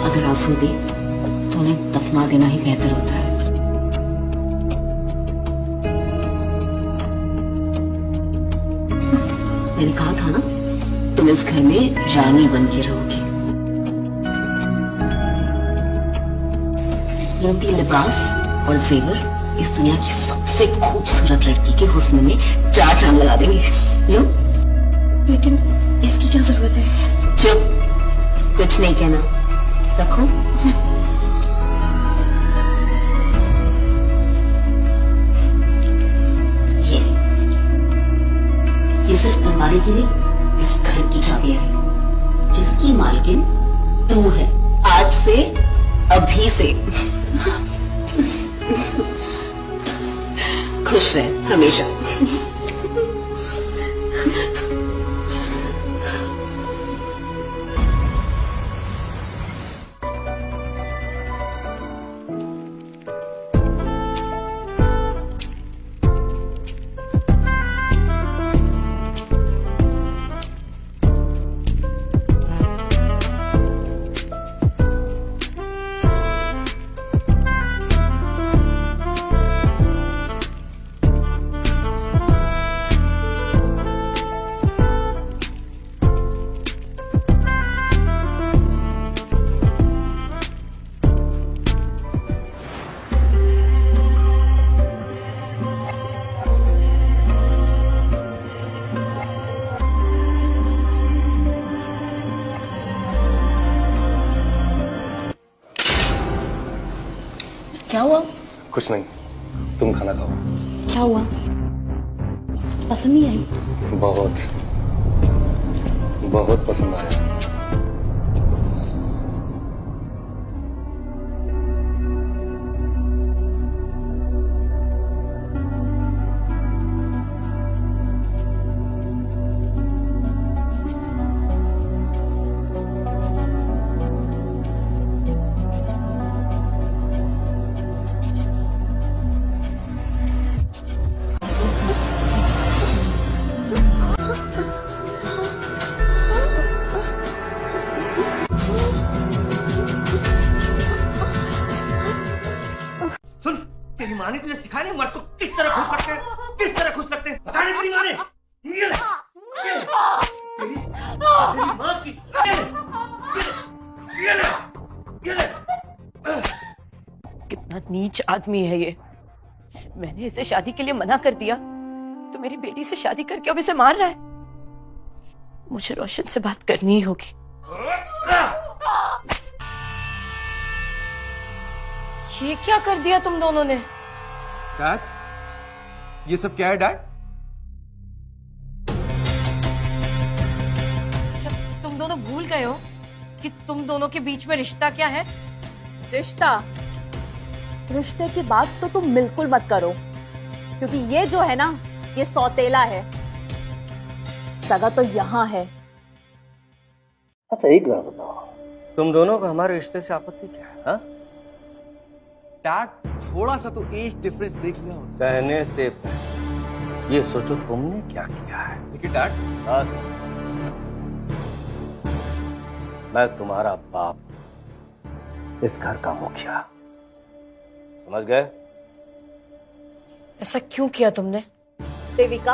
अगर आंसू दे तो उन्हें दफना देना ही बेहतर होता है। मैंने कहा था ना, तुम इस घर में रानी बन के रहोगी। कीमती लिबास और जेवर इस दुनिया की सबसे खूबसूरत लड़की के हुस्न में 4 चांद लगा देंगे। लो, लेकिन इसकी क्या जरूरत है? चुप, कुछ नहीं कहना, रखो। ये सिर्फ अलमारी की नहीं, इस घर की चाबी है, जिसकी मालकिन तू है, आज से, अभी से। खुश रह हमेशा। क्या हुआ? कुछ नहीं, तुम खाना खाओ। क्या हुआ? पसंद नहीं आई? बहुत बहुत पसंद आया। सुन, तेरी माँ ने तुझे सिखाया नहीं मर्द को किस तरह खुश रखते हैं, किस तरह खुश रखते हैं, बता नहीं तेरी माँ ने। ये ले, तेरी माँ की ये ले। कितना नीच आदमी है ये। मैंने इसे शादी के लिए मना कर दिया तो मेरी बेटी से शादी करके अब इसे मार रहा है। मुझे रोशन से बात करनी ही होगी। ये क्या कर दिया तुम दोनों ने? डैड, ये सब क्या है डैड? तुम दोनों भूल गए हो कि तुम दोनों के बीच में रिश्ता क्या है? रिश्ता? रिश्ते की बात तो तुम बिल्कुल मत करो, क्योंकि ये जो है ना, ये सौतेला है। सगा तो यहाँ है। अच्छा एक बात बताओ, तुम दोनों को हमारे रिश्ते से आपत्ति क्या है? हाँ? डैड, थोड़ा सा तो एज डिफरेंस देख लिया होता। कहने से पहले ये सोचो तुमने क्या किया है। लेकिन डैड, बस, मैं तुम्हारा बाप, इस घर का मुखिया, समझ गए? ऐसा क्यों किया तुमने? देविका,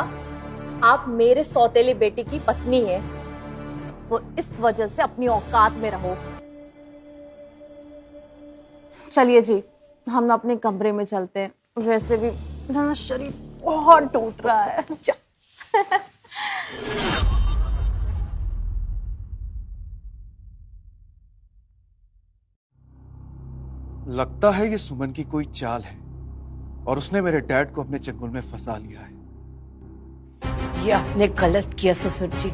आप मेरे सौतेले बेटे की पत्नी है, वो इस वजह से अपनी औकात में रहो। चलिए जी, हम अपने कमरे में चलते हैं। वैसे भी मेरा शरीर बहुत टूट रहा है। लगता है ये सुमन की कोई चाल है और उसने मेरे डैड को अपने चंगुल में फंसा लिया है। ये आपने गलत किया ससुर जी,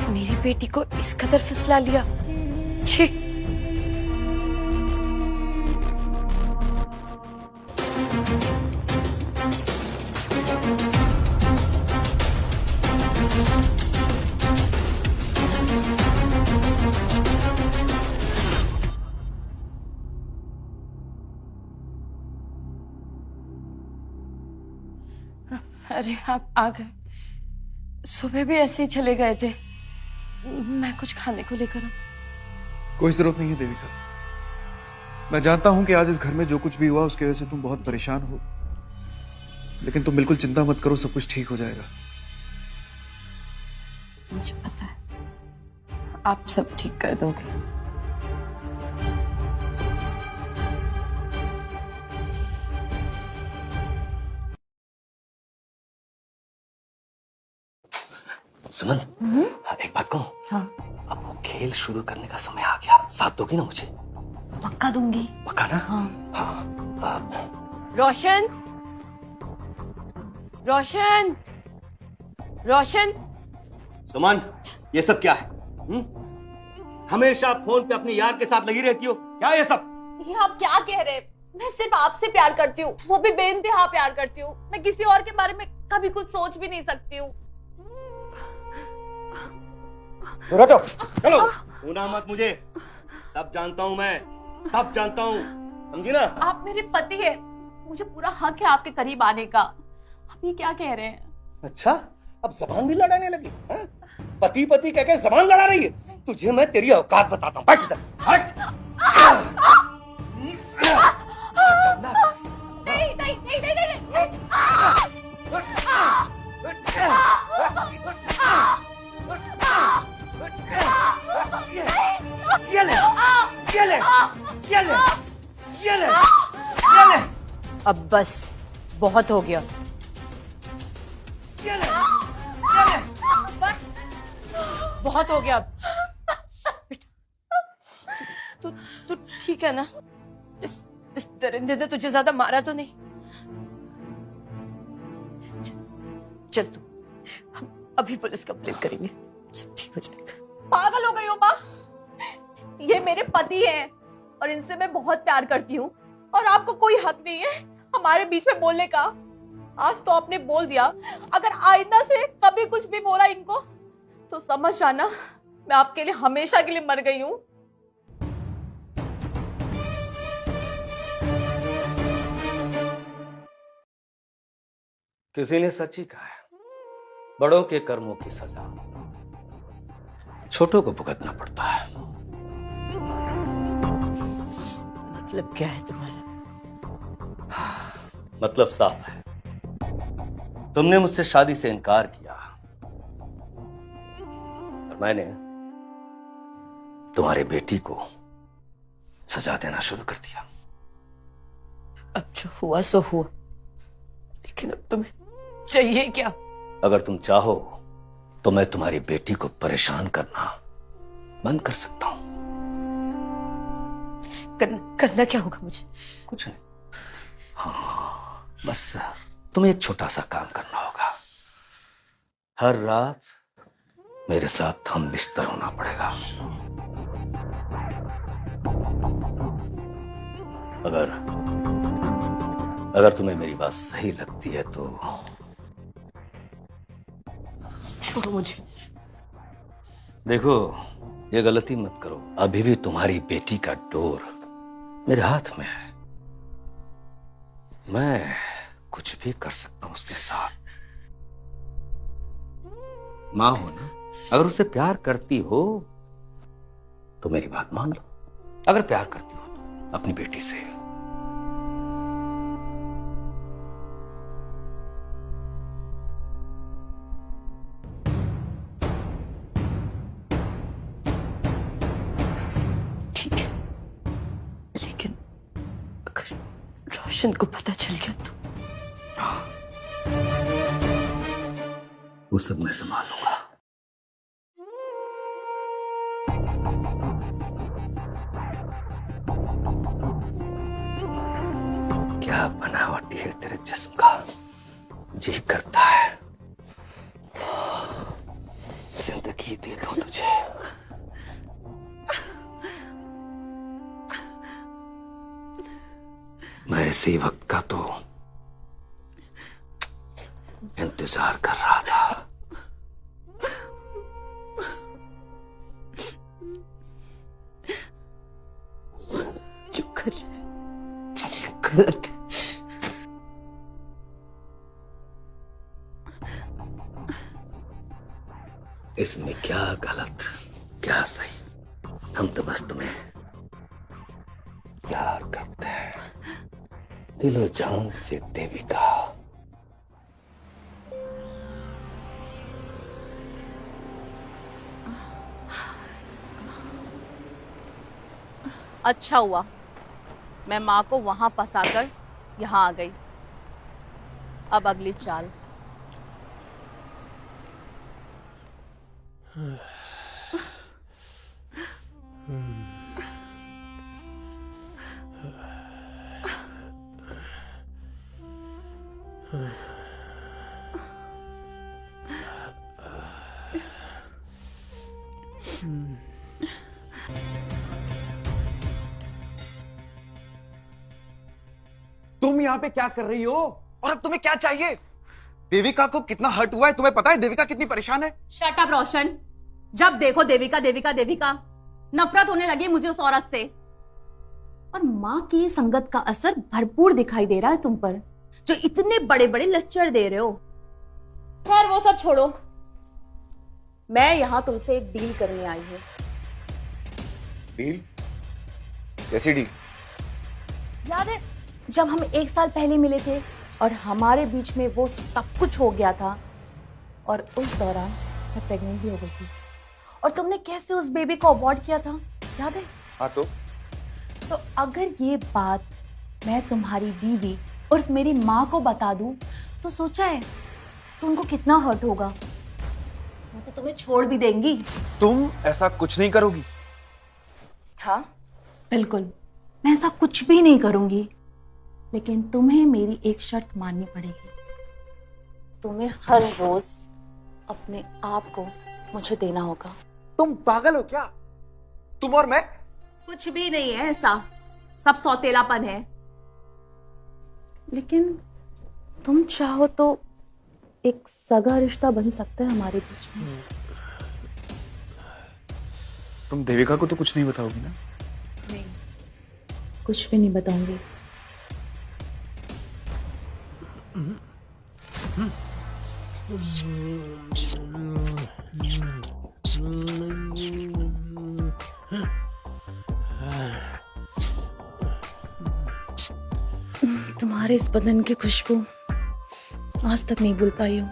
मेरी बेटी को इस कदर फिसला लिया। छी। अरे आप आ गए। सुबह भी ऐसे ही चले गए थे। मैं कुछ खाने को लेकर आऊं? कोई जरूरत नहीं है देविका। मैं जानता हूं कि आज इस घर में जो कुछ भी हुआ उसकी वजह से तुम बहुत परेशान हो, लेकिन तुम बिल्कुल चिंता मत करो, सब कुछ ठीक हो जाएगा। मुझे पता है आप सब ठीक कर दोगे। सुमन, एक बात कहूं? हाँ। अब वो खेल शुरू करने का समय आ गया, साथ दोगी ना मुझे? पक्का दूंगी। पक्का ना? हाँ। रोशन, रोशन, रोशन। सुमन, ये सब क्या है? हमेशा फोन पे अपने यार के साथ लगी रहती हो, क्या ये सब? ये आप क्या कह रहे हैं? मैं सिर्फ आपसे प्यार करती हूँ, वो भी बेइंतहा प्यार करती हूँ। मैं किसी और के बारे में कभी कुछ सोच भी नहीं सकती हूँ। हटो, चलो, छूना मत मुझे। सब जानता हूँ मैं, सब जानता हूँ, समझी ना? आप मेरे पति हैं, मुझे पूरा हक है आपके करीब आने का। आप ये क्या कह रहे हैं? अच्छा, अब जबान भी लड़ाने लगी? पति पति कह के जबान लड़ा रही है? तुझे मैं तेरी औकात बताता हूँ। बैठ इधर, हट। नहीं नहीं नहीं नहीं नहीं, नहीं। ये ले, ये ले, ये ले, ये ले, ये ले। अब बस बहुत हो गया। ये ले, ये ले। बस बहुत हो गया। तू तू ठीक है ना? इस दरिंदे ने तुझे ज्यादा मारा तो नहीं? चल तू, हम अभी पुलिस कंप्लेंट करेंगे, सब ठीक हो जाएगा। पागल हो गई हो माँ? ये मेरे पति हैं और इनसे मैं बहुत प्यार करती हूँ और आपको कोई हक नहीं है हमारे बीच में बोलने का। आज तो आपने बोल दिया, अगर आइंदा से कभी कुछ भी बोला इनको तो समझ जाना मैं आपके लिए हमेशा के लिए मर गई हूँ। किसी ने सच ही कहा है, बड़ों के कर्मों की सजा छोटों को भुगतना पड़ता है। मतलब क्या है तुम्हारा? मतलब साफ है, तुमने मुझसे शादी से इनकार किया और मैंने तुम्हारी बेटी को सजा देना शुरू कर दिया। अब जो हुआ सो हुआ, लेकिन अब तुम्हें चाहिए क्या? अगर तुम चाहो तो मैं तुम्हारी बेटी को परेशान करना बंद कर सकता हूं। करना क्या होगा मुझे? कुछ नहीं, हाँ बस तुम्हें एक छोटा सा काम करना होगा। हर रात मेरे साथ हम बिस्तर होना पड़ेगा। अगर तुम्हें मेरी बात सही लगती है तो छोड़ो मुझे। देखो, ये गलती मत करो, अभी भी तुम्हारी बेटी का डोर मेरे हाथ में है। मैं कुछ भी कर सकता हूं उसके साथ। मां हो ना, अगर उससे प्यार करती हो तो मेरी बात मान लो। अगर प्यार करती हो तो अपनी बेटी से। रोशन को पता चल गया तो? वो सब मैं संभाल लूंगा। क्या बनावटी है तेरे जिस्म का, जी करता है जिंदगी दे दूं तुझे। मैं इसी वक्त का तो इंतजार कर रहा था। जो कर रहे हैं गलत है। इसमें क्या गलत क्या सही, हम तो बस तुम्हें प्यार करते हैं दिलो जान से देविका। अच्छा हुआ मैं माँ को वहां फंसाकर यहाँ आ गई। अब अगली चाल। तुम यहाँ पे क्या कर रही हो और अब तुम्हें क्या चाहिए? देविका को कितना हर्ट हुआ है तुम्हें पता है? देविका कितनी परेशान है। शट अप रोशन, जब देखो देविका देविका देविका। नफरत होने लगी मुझे उस औरत से। और माँ की संगत का असर भरपूर दिखाई दे रहा है तुम पर, जो इतने बड़े बड़े लेक्चर दे रहे हो। खैर वो सब छोड़ो, मैं यहाँ तुमसे एक डील करने आई हूँ। डील? कैसी डील? याद है जब हम 1 साल पहले मिले थे और हमारे बीच में वो सब कुछ हो गया था, और उस दौरान मैं प्रेग्नेंट भी हो गई थी, और तुमने कैसे उस बेबी को अबॉर्ट किया था, याद है? हाँ तो अगर ये बात मैं तुम्हारी बीवी उर्फ मेरी माँ को बता दूं तो सोचा है तो उनको कितना हर्ट होगा। वो तो तुम्हें छोड़ भी देंगी। तुम ऐसा कुछ नहीं करोगी। हाँ बिल्कुल, मैं ऐसा कुछ भी नहीं करूंगी, लेकिन तुम्हें मेरी एक शर्त माननी पड़ेगी। तुम्हें हर रोज अपने आप को मुझे देना होगा। तुम पागल हो क्या? तुम और मैं? कुछ भी नहीं है ऐसा, सब सौतेलापन है। लेकिन तुम चाहो तो एक सगा रिश्ता बन सकता है हमारे बीच में। तुम देविका को तो कुछ नहीं बताओगी ना? नहीं, कुछ भी नहीं बताऊंगी। तुम्हारे इस बदन की खुशबू आज तक नहीं भूल पाई हूँ।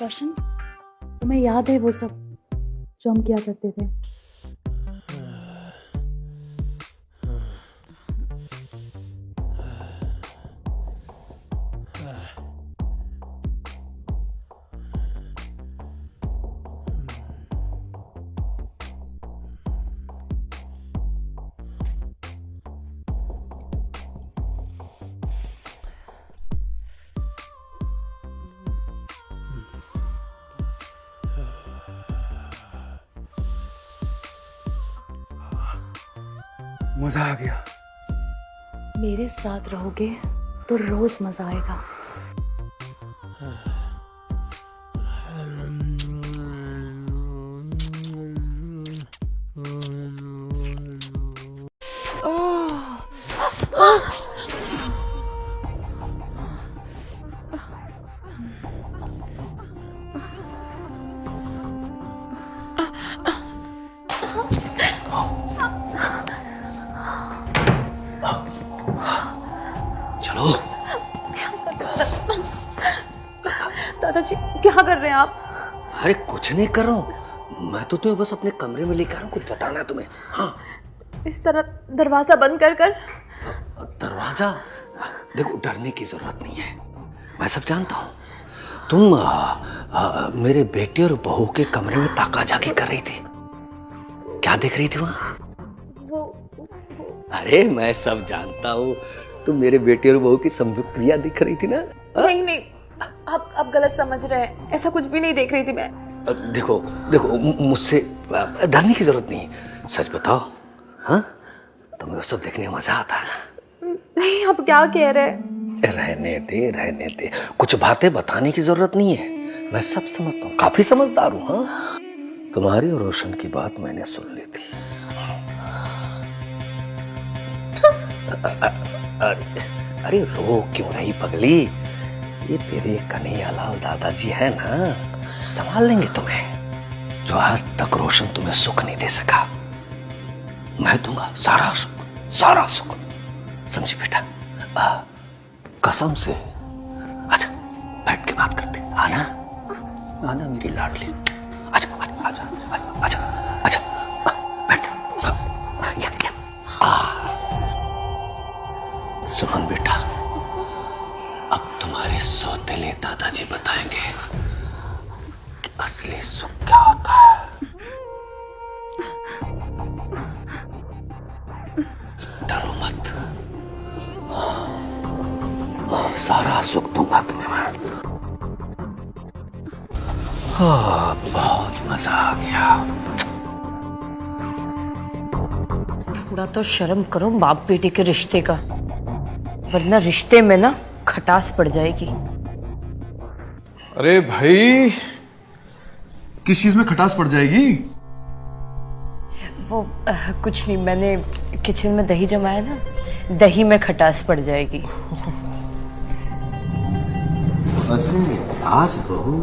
रोशन, तुम्हें याद है वो सब जो हम किया करते थे? मजा आ गया। मेरे साथ रहोगे तो रोज मजा आएगा। दादाजी क्या कर रहे हैं आप? अरे कुछ नहीं कर रहा हूँ, मैं तो तुम्हें बस अपने कमरे में लेकर आऊँ, कुछ बताना है तुम्हें। हाँ, इस तरह दरवाजा बंद कर कर। दरवाजा? देखो, डरने की जरूरत नहीं है, मैं सब जानता हूँ। तुम मेरे बेटे और बहू के कमरे में ताका झाकी कर रही थी। क्या देख रही थी वहां? अरे मैं सब जानता हूँ, तुम मेरे बेटे और बहू की संयुक्त क्रिया दिख रही थी ना? नहीं नहीं, आप गलत समझ रहे हैं, ऐसा कुछ भी नहीं देख रही थी मैं। देखो देखो, मुझसे डरने की जरूरत नहीं, सच बताओ। हाँ, तुम्हें वो सब देखने में मजा आता है? नहीं, आप क्या कह रहे हैं? रहने दे, कुछ बातें बताने की जरूरत नहीं है, मैं सब समझता हूँ, काफी समझदार हूँ। हाँ, तुम्हारी और रोशन की बात मैंने सुन ली थी। अरे रो क्यों रही पगली? ये तेरे कन्हैयालाल दादाजी है ना, संभाल लेंगे तुम्हें। जो आज तक रोशन तुम्हें सुख नहीं दे सका, मैं दूंगा सारा सुख, सारा सुख। समझी बेटा? कसम से। अच्छा, बैठ के बात करते। आना आना मेरी लाडली। अच्छा आजा आजा आजा आजा, बैठ जा। सुमन बेटा, अब तुम्हारे सौतेले दादाजी बताएंगे कि असली सुख क्या होता है। डरो मत, सारा सुख दूंगा तुम्हें मैं। बहुत मजा आ गया। थोड़ा तो शर्म करो बाप बेटे के रिश्ते का, वरना रिश्ते में ना खटास पड़ जाएगी। अरे भाई, किस चीज में खटास पड़ जाएगी? वो कुछ नहीं, मैंने किचन में दही जमाया ना, दही में खटास पड़ जाएगी। आज बहू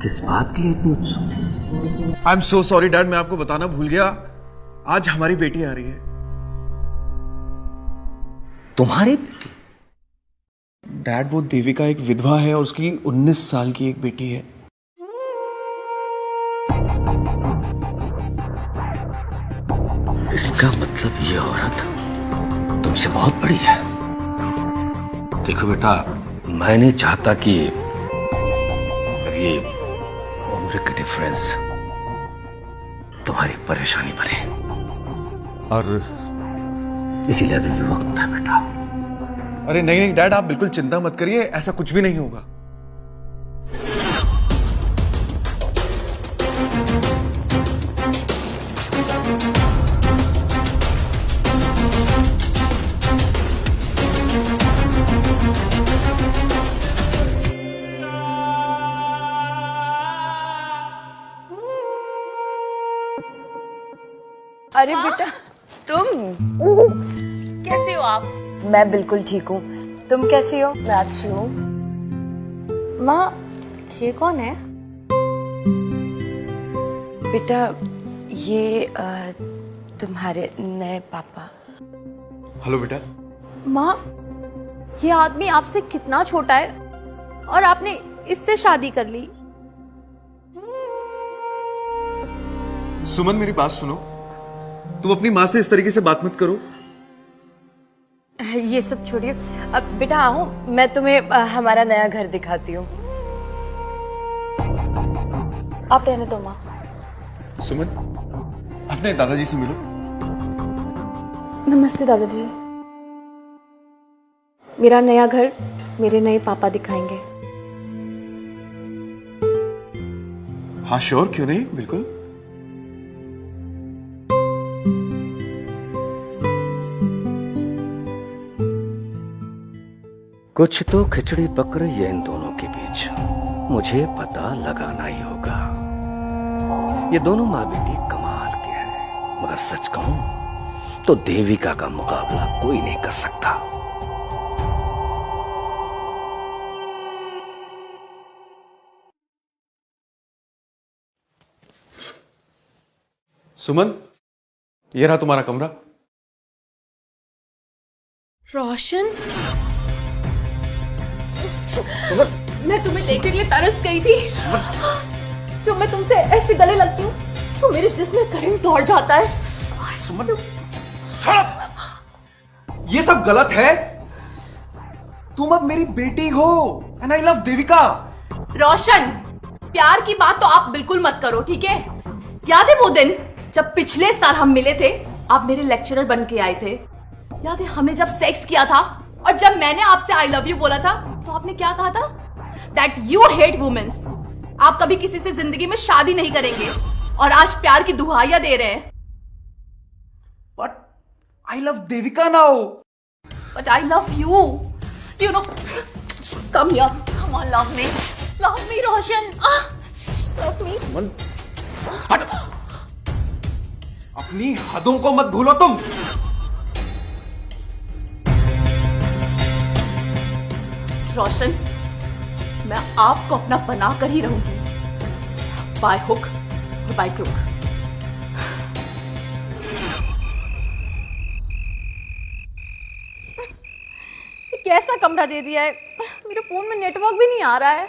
किस बात के लिए इतनी उत्सुक? I am so sorry dad, मैं आपको बताना भूल गया, आज हमारी बेटी आ रही है। तुम्हारी बेटी? डैड, वो देविका एक विधवा है और उसकी 19 साल की एक बेटी है। इसका मतलब ये औरत तुमसे बहुत बड़ी है। देखो बेटा, मैं नहीं चाहता कि ये उम्र का डिफरेंस तुम्हारी परेशानी बने, और इसीलिए अभी भी वक्त है बेटा। अरे नहीं नहीं डैड, आप बिल्कुल चिंता मत करिए, ऐसा कुछ भी नहीं होगा। अरे बेटा तुम कैसे हो आप? मैं बिल्कुल ठीक हूँ, तुम कैसी हो? मैं अच्छी हूँ। माँ ये कौन है? बेटा ये तुम्हारे नए पापा। हेलो बेटा। माँ ये आदमी आपसे कितना छोटा है और आपने इससे शादी कर ली। सुमन मेरी बात सुनो, तुम अपनी माँ से इस तरीके से बात मत करो। ये सब छोड़िए, अब बेटा आओ मैं तुम्हें हमारा नया घर दिखाती हूँ। आप रहने दो माँ। सुमन अपने दादाजी से मिलो। नमस्ते दादाजी। मेरा नया घर मेरे नए पापा दिखाएंगे। हाँ श्योर, क्यों नहीं, बिल्कुल। कुछ तो खिचड़ी पक रही है इन दोनों के बीच, मुझे पता लगाना ही होगा। ये दोनों माँ बेटी कमाल के हैं, मगर सच कहूं तो देविका का मुकाबला कोई नहीं कर सकता। सुमन ये रहा तुम्हारा कमरा। रोशन सुमन मैं तुम्हें देखने के लिए तरस गई थी। जब मैं तुमसे ऐसे गले लगती हूँ तो मेरे जिस्म में करंट दौड़ जाता है। सुमन ये सब गलत है, तुम अब मेरी बेटी हो एंड आई लव देविका। रोशन प्यार की बात तो आप बिल्कुल मत करो, ठीक है? याद है वो दिन जब पिछले साल हम मिले थे, आप मेरे लेक्चरर बन के आए थे? याद है हमने जब सेक्स किया था और जब मैंने आपसे आई लव यू बोला था तो आपने क्या कहा था? That you hate womens. आप कभी किसी से जिंदगी में शादी नहीं करेंगे और आज प्यार की दुहाइयां दे रहे हैं। But I love Devika now. But I love you, you know. Come here, come on, love me Roshan, love me. Suman हट, अपनी हदों को मत भूलो तुम। रोशन मैं आपको अपना बना कर ही रहूंगी, बाय हुक और बाय क्रुक। कैसा कमरा दे दिया है, मेरे फोन में नेटवर्क भी नहीं आ रहा है।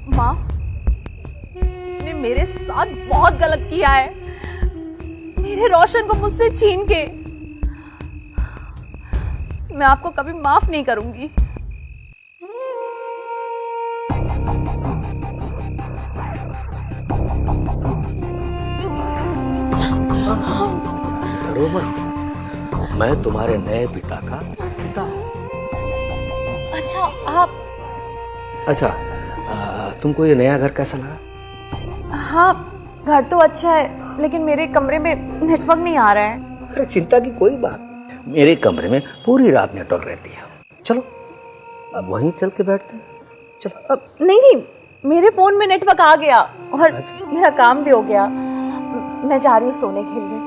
माँ ने मेरे साथ बहुत गलत किया है, मेरे रोशन को मुझसे छीन के। मैं आपको कभी माफ नहीं करूंगी। डरो मत, मैं तुम्हारे नए पिता का पिता हूं। अच्छा आप? अच्छा तुमको ये नया घर कैसा लगा? हाँ घर तो अच्छा है, लेकिन मेरे कमरे में नेटवर्क नहीं आ रहा है। अरे चिंता की कोई बात नहीं, मेरे कमरे में पूरी रात नेटवर्क रहती है। चलो अब वहीं चल के बैठते हैं। चलो। नहीं मेरे फोन में नेटवर्क आ गया और मेरा काम भी हो गया। मैं जा रही हूँ सोने के लिए।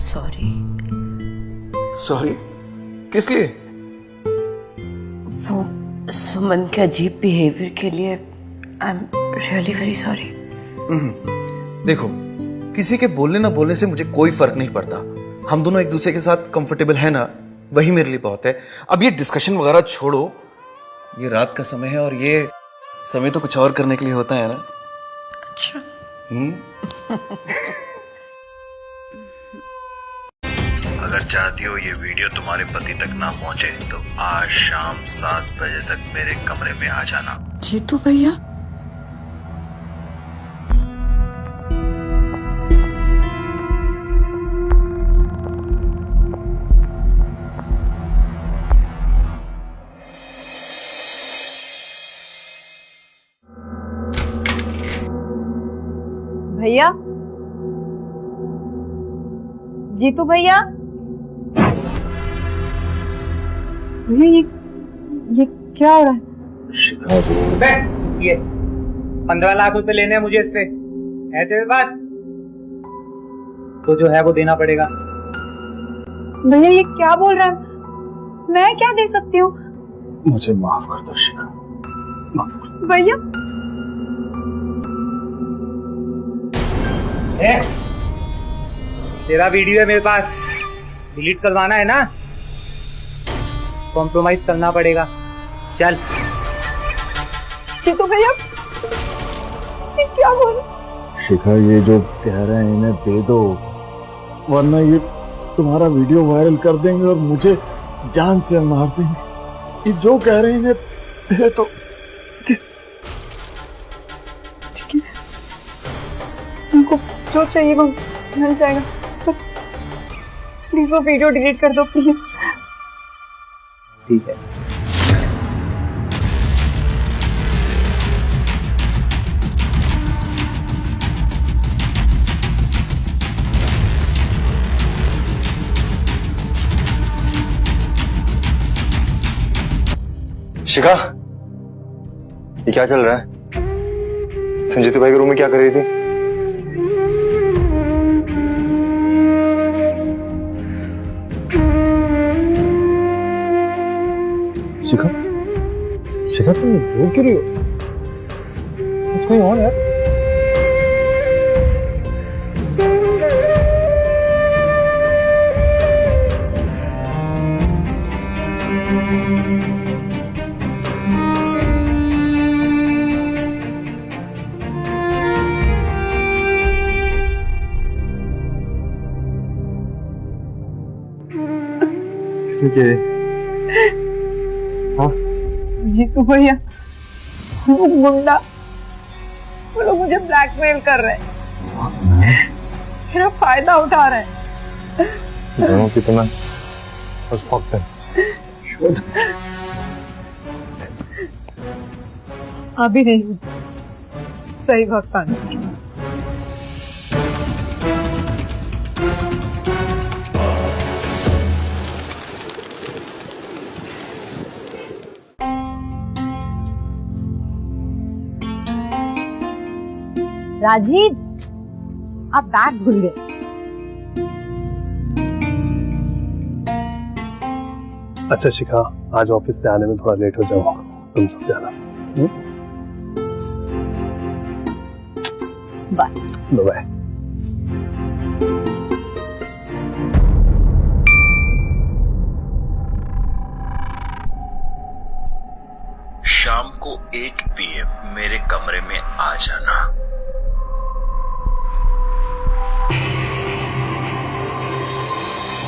सॉरी। सॉरी किस लिए? वो सुमन के अजीब बिहेवियर के लिए I am really very sorry. देखो, किसी के बोलने ना बोलने से मुझे कोई फर्क नहीं पड़ता। हम दोनों एक दूसरे के साथ कंफर्टेबल है ना, वही मेरे लिए बहुत है। अब ये डिस्कशन वगैरह छोड़ो, ये रात का समय है और ये समय तो कुछ और करने के लिए होता है ना। अच्छा। अगर चाहती हो ये वीडियो तुम्हारे पति तक ना पहुंचे तो आज शाम 7 बजे तक मेरे कमरे में आ जाना। जीतू भैया, भैया, जीतू भैया, ये क्या हो रहा है? ये 15 लाख रुपए लेने हैं मुझे इससे, है तेरे पास? तो जो है वो देना पड़ेगा। भैया ये क्या बोल रहा है? मैं क्या दे सकती हूँ? मुझे माफ कर दो शिखा, माफ कर दो। भैया तेरा वीडियो है मेरे पास, डिलीट करवाना है ना? कॉम्प्रोमाइज करना पड़ेगा। चल। जीतू भैया, ये क्या बोल रहे? शिखा, ये जो कह रहे हैं इन्हें दे दो, वरना ये तुम्हारा वीडियो वायरल कर देंगे और मुझे जान से मार देंगे। ये जो कह रहे हैं इन्हें दे दो। ठीक है, उनको जो चाहिए वो मिल जाएगा। प्लीज वो वीडियो डिलीट कर दो प्लीज। ठीक है। शिखा, ये क्या चल रहा है? संजीतू भाई के रूम में क्या कर रही थी? शिखा, शिखा तुम रो क्यों रही हो? What's going on यार? किसी के जीतू भैया, वो गुंडा, वो लोग मुझे ब्लैकमेल कर रहे हैं, मेरा फायदा उठा रहे हैं। दोनों की तो मैं बस फक है। अभी नहीं, सही वक्त आने। राजीव, आप बैग भूल गए। अच्छा शिखा, आज ऑफिस से आने में थोड़ा लेट हो जाऊंगा, तुम सब जाना। Bye bye. शाम को 8 PM मेरे कमरे में आ जाना।